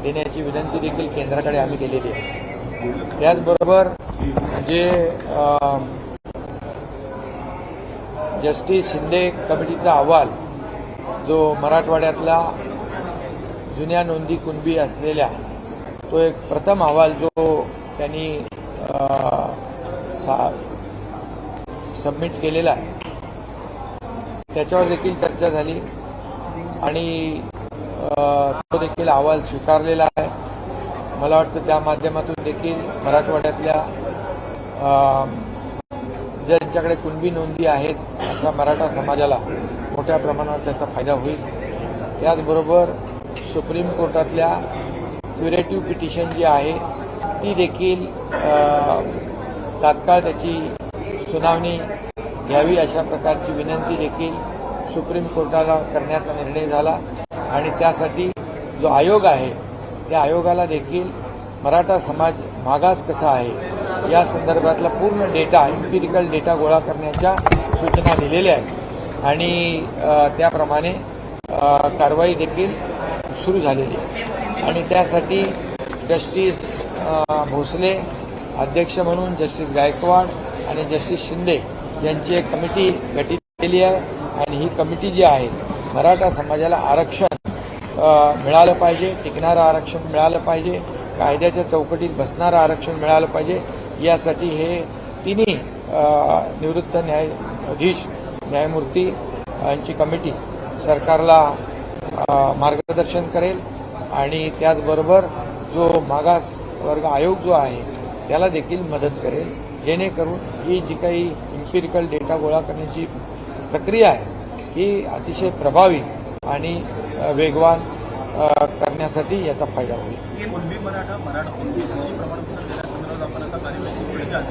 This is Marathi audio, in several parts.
देण्याची विनंती देखील केंद्राकडे आम्ही केलेली आहे। त्याचबरोबर जे जस्टिस शिंदे कमिटीचा अहवाल जो मराठवाड्यातला जुन्या नोंदी कुणबी असलेल्या तो एक प्रथम अहवाल जो त्यांनी सबमिट केलेला आहे त्याच्यावर देखील चर्चा झाली आणि तो देखील अहवाल स्वीकारलेला आहे। मला वाटतं त्या माध्यमातून देखील मराठवाड्यातल्या ज्यांच्याकडे कुणबी नोंदी आहेत अशा मराठा समाजाला मोठ्या प्रमाणात त्याचा फायदा होईल। त्याचबरोबर सुप्रीम कोर्टातल्या क्युरेटिव्ह पिटिशन जी आहे ती देखील तात्काळ त्याची सुनावणी घ्यावी अशा प्रकारची विनंती देखील सुप्रीम कोर्टाला करण्याचा निर्णय झाला आणि त्यासाठी जो आयोग आहे त्या आयोगाला देखील मराठा समाज मागास कसा आहे या संदर्भातला पूर्ण डेटा एम्पिरिकल डेटा गोळा करण्याच्या सूचना दिलेल्या आहेत आणि त्याप्रमाणे कारवाई देखील सुरू झालेली आहे आणि त्यासाठी जस्टिस भोसले अध्यक्ष म्हणून जस्टिस गायकवाड आणि जस्टिस शिंदे यांची एक कमिटी गठीत केली आहे आणि ही कमिटी जी आहे मराठा समाजाला आरक्षण मिळालं पाहिजे, टिकणारं आरक्षण मिळालं पाहिजे, कायद्याच्या चौकटीत बसणारं आरक्षण मिळालं पाहिजे यासाठी हे तिन्ही निवृत्त न्यायाधीश न्यायमूर्ती यांची कमिटी सरकारला मार्गदर्शन करेल आणि त्याचबरोबर जो मागास वर्ग आयोग जो आहे त्याला देखील मदत करेल जेणेकरून ही जी काही एम्पिरिकल डेटा गोळा करण्याची प्रक्रिया आहे ही अतिशय प्रभावी आणि वेगवान करण्यासाठी याचा फायदा होईल।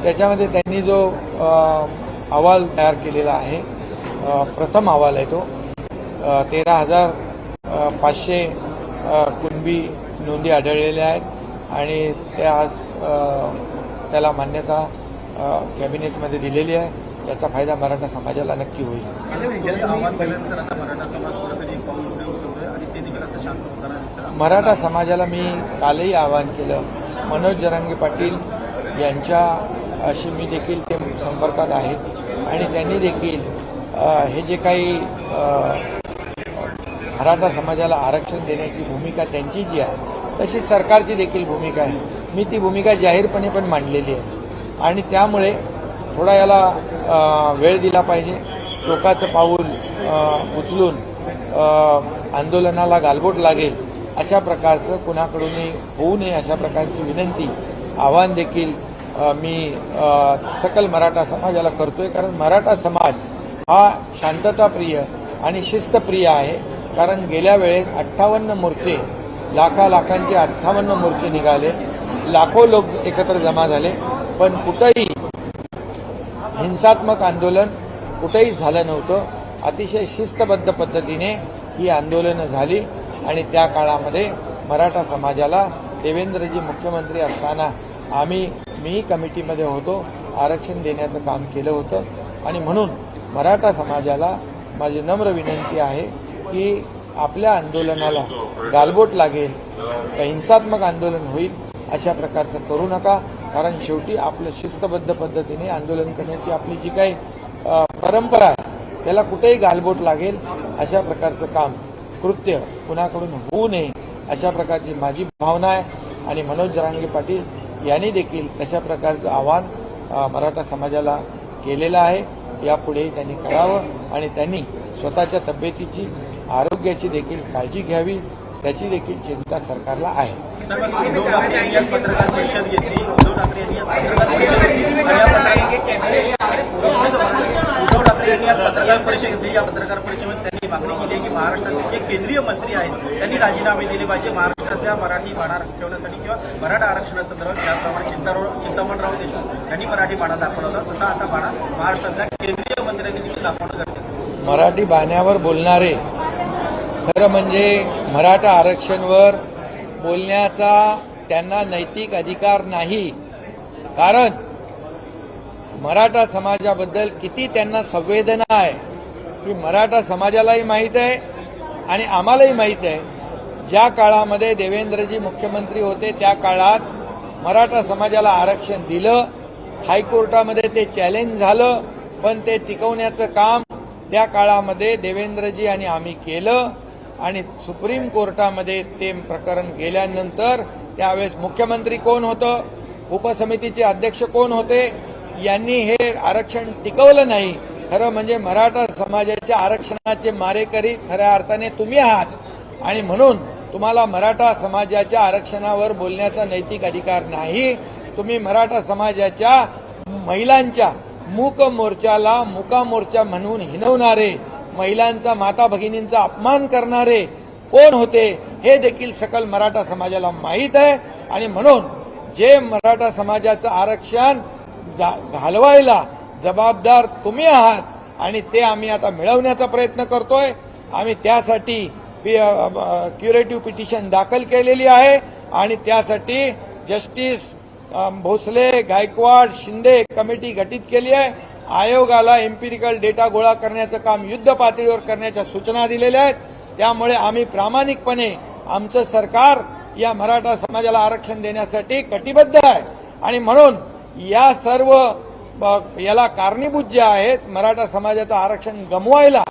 त्याच्यामध्ये त्यांनी जो अहवाल तयार केलेला आहे प्रथम अहवाल आहे तो 13,500 कुणबी नोंदी आढळलेल्या आहेत आणि त्याला मान्यता कॅबिनेटमध्ये दिलेली आहे। याचा फायदा मराठा समाजाला नक्की होईल। मराठा समाजाला मी कालही आवाहन केलं, मनोज जरांगे पाटील यांच्याशी मी देखील ते संपर्कात आहे आणि त्यांनी देखील हे जे काही मराठा समाजाला आरक्षण देण्याची भूमिका त्यांची जी आहे तशीच सरकारची देखील भूमिका आहे। मी ती भूमिका जाहीरपणे पण मांडलेली आहे आणि त्यामुळे थोडा याला वेळ दिला पाहिजे। टोकाचं पाऊल उचलून आंदोलनाला गालबोट लागेल अशा प्रकारचं कुणाकडूनही होऊ नये अशा प्रकारची विनंती आवाहन देखील मी सकल मराठा समाजाला करतोय। कारण मराठा समाज हा शांतताप्रिय आणि शिस्तप्रिय आहे। कारण गेल्या वेळेस 58 मोर्चे लाखांचे 58 मोर्चे निघाले, लाखो लोक एकत्र जमा झाले, पण कुठेही हिंसात्मक आंदोलन कुठेही झालं नव्हतं। अतिशय शिस्तबद्ध पद्धतीने ही आंदोलनं झाली आणि त्या काळामध्ये मराठा समाजाला देवेंद्रजी मुख्यमंत्री असताना मी कमिटीमध्ये होतो, आरक्षण देण्याचं काम केलं होतं आणि म्हणून मराठा समाजाला माझी नम्र विनंती आहे की आपल्या आंदोलनाला गालबोट लागेल, हिंसात्मक आंदोलन होईल अशा प्रकारचं करू नका। कारण शेवटी आपलं शिस्तबद्ध पद्धतीने आंदोलन करण्याची आपली जी काही परंपरा आहे त्याला कुठेही गालबोट लागेल अशा प्रकारचं काम कृत्य कुणाकडून होऊ नये अशा प्रकारची माझी भावना आहे आणि मनोज जरांगे पाटील यांनी देखील तशा प्रकारचं आवाहन मराठा समाजाला केलेलं आहे। यापुढे त्यांनी करावं आणि त्यांनी स्वतःच्या तब्येतीची आरोग्याची देखील काळजी घ्यावी त्याची देखील चिंता सरकारला आहे। पत्रकार परिषद घेतली या पत्रकार परिषदेमध्ये त्यांनी मागणी केली की महाराष्ट्राचे केंद्रीय मंत्री आहेत त्यांनी राजीनामे दिले पाहिजे महाराष्ट्रातल्या मराठी बाणा ठेवण्यासाठी किंवा मराठा आरक्षणासंदर्भात ज्याप्रमाणे चिंतामणराव देशमुख यांनी मराठी बाणा दाखवला होता तसा आता बाणा महाराष्ट्रातल्या केंद्रीय मंत्र्यांनी देखील दाखवणं गरजेचं। मराठी बाण्यावर बोलणारे खरं म्हणजे मराठा आरक्षणावर बोलण्याचा त्यांना नैतिक अधिकार नाही। कारण मराठा समाजाबद्दल किती त्यांना संवेदना आहे ही मराठा समाजालाही माहीत आहे आणि आम्हालाही माहीत आहे। ज्या काळामध्ये देवेंद्रजी मुख्यमंत्री होते त्या काळात मराठा समाजाला आरक्षण दिलं. हायकोर्टामध्ये ते चॅलेंज झालं, पण ते टिकवण्याचं काम त्या काळामध्ये देवेंद्रजी आणि आम्ही केलं. आणि सुप्रीम कोर्टामध्ये ते प्रकरण गेल्यानंतर त्यावेळेस मुख्यमंत्री कोण होतं, उपसमितीचे अध्यक्ष कोण होते, यांनी हे आरक्षण टिकवलं नाही. खरं म्हणजे मराठा समाजाच्या आरक्षणाचे मारेकरी खऱ्या अर्थाने तुम्ही आहात. आणि म्हणून तुम्हाला मराठा समाजाच्या आरक्षणावर बोलण्याचा नैतिक अधिकार नाही. तुम्ही मराठा समाजाच्या महिलांच्या मूक मोर्चाला मुका मोर्चा म्हणून हिणवणारे, महिलांचा माता भगिनींचा अपमान करणारे कोण होते हे देखील सकल मराठा समाजाला माहीत आहे. आणि म्हणून जे मराठा समाजाचं आरक्षण घालवायला जबाबदार तुम्ही आहात आणि ते आम्ही आता मिळवण्याचा प्रयत्न करतोय. आम्ही त्यासाठी क्युरेटिव्ह पिटिशन दाखल केलेली आहे आणि त्यासाठी जस्टिस भोसले, गायकवाड, शिंदे कमिटी गठीत केली आहे. आयोगाला एम्पिरिकल डेटा गोळा करण्याचं काम युद्ध पातळीवर करण्याच्या सूचना दिलेल्या आहेत. त्यामुळे आम्ही प्रामाणिकपणे आमचं सरकार या मराठा समाजाला आरक्षण देण्यासाठी कटिबद्ध आहे. आणि म्हणून या सर्व याला कारणीभूत जे आहेत मराठा समाजाचं आरक्षण गमवायला,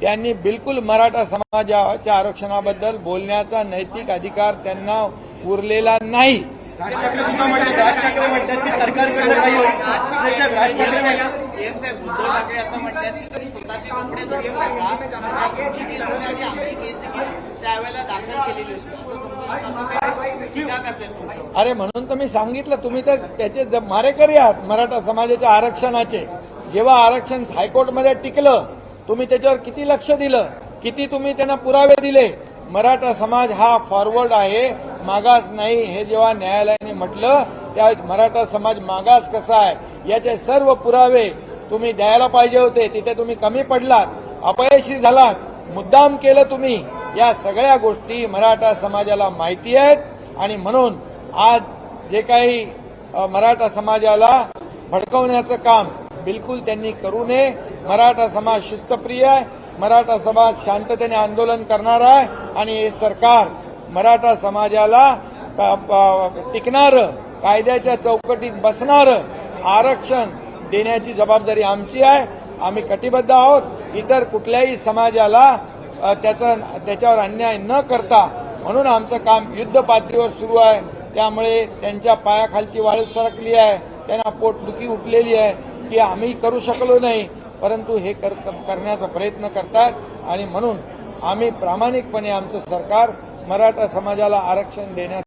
त्यांनी बिलकुल मराठा समाजाच्या आरक्षणाबद्दल बोलण्याचा नैतिक अधिकार त्यांना उरलेला नाही. राज ठाकरे म्हणतात की सरकारकडनं काही सीएम साहेब उद्धव ठाकरे असं म्हणतात की स्वतःचे कपडे धुवून टाका. आमची केस होती, आमची केस देखील त्यावेळेला दाखल केलेली होती असं काही टीका करतात तुमच्यावर. अरे म्हणून तर मी सांगितलं, तुम्ही तर त्याचे मारेकरी आहात मराठा समाजाच्या आरक्षणाचे. जेव्हा आरक्षण हायकोर्टमध्ये टिकलं, तुम्ही त्याच्यावर किती लक्ष दिलं, किती तुम्ही त्यांना पुरावे दिले. मराठा समाज हा फॉरवर्ड आहे, मागास नाही. हे जेव्हा न्यायालयाने म्हटलं त्यावेळेस मराठा समाज मागास कसा आहे याचे सर्व पुरावे तुम्ही द्यायला पाहिजे होते. तिथे तुम्ही कमी पडलात, अपयशी झालात, मुद्दाम केलं तुम्ही. या सगळ्या गोष्टी मराठा समाजाला माहिती आहेत. आणि म्हणून आज जे काही मराठा समाजाला भडकवण्याचं काम बिलकुल त्यांनी करू नये. मराठा समाज शिस्तप्रिय आहे, मराठा समाज शांततेने आंदोलन करणार आहे आणि हे सरकार मराठा समाजाला टिकणारं, कायद्याच्या चौकटीत बसणारं आरक्षण देण्याची जबाबदारी आमची आहे. आम्ही कटिबद्ध आहोत. इतर कुठल्याही समाजाला त्याच्यावर अन्याय न करता म्हणून आमचं काम युद्ध पातळीवर सुरू आहे. त्यामुळे त्यांच्या पायाखालची वाळू सरकली आहे, त्यांना पोटदुखी उठलेली आहे की आम्ही करू शकलो नाही, परंतु हे करण्याचा प्रयत्न करतात. आणि म्हणून आम्ही प्रामाणिकपणे आमचं सरकार मराठा समाजाला आरक्षण देण्यास